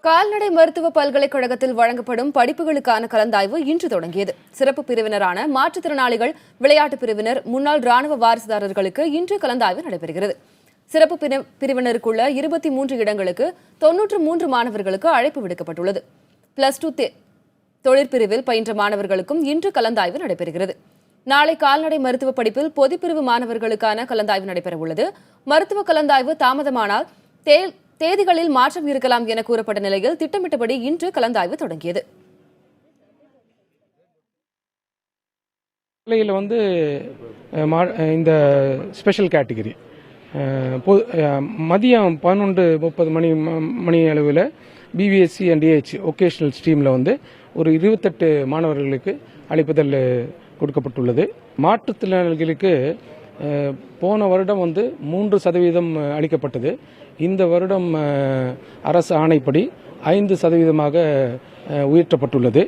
கால்நடை மருத்துவ பல்கலைக்கழகத்தில் வழங்கப்படும் படிப்புகளுக்கான கலந்தாய்வு இன்று தொடங்கியது. சிறப்பு பிரிவினரான மாற்றுத்திறனாளிகள், விளையாட்டு பிரிவினர், முன்னாள் ராணுவ வாரிசுதாரர்களுக்கு இன்று கலந்தாய்வு நடைபெறுகிறது. சிறப்பு பிரிவினருக்குள்ள 23 இடங்களுக்கு 93 மாணவர்களுக்கு அழைப்பு விடுக்கப்பட்டுள்ளது. +2 தொழிற்பிரிவில் பயின்ற மாணவர்களுக்கும் இன்று கலந்தாய்வு நடைபெறுகிறது. நாளை கால்நடை மருத்துவ படிப்பில் பொதுப்பிரிவு மாணவர்களுக்கான கலந்தாய்வு நடைபெறவுள்ளது. மருத்துவ கலந்தாய்வு தாமதமானால் தேதிகளில் மாற்றம் இருக்கலாம் என கூறப்பட்ட நிலையில் திட்டமிட்டபடி இன்று கலந்தாய்வு தொடங்கியது. இந்த ஸ்பெஷல் கேட்டகரி மதியம் 11:30 மணி அளவில் பிபிஎஸ்சி அண்ட் டிஹெச் ஒகேஷனல் ஸ்ட்ரீமில் ஒரு 28 மாணவர்களுக்கு அழைப்புதல் கொடுக்கப்பட்டுள்ளது. மாற்றுத்திறனாளிகளுக்கு போன வருடம் 3% அளிக்கப்பட்டது. இந்த வருடம் அரசு ஆணைப்படி 5% உயர்த்தப்பட்டுள்ளது.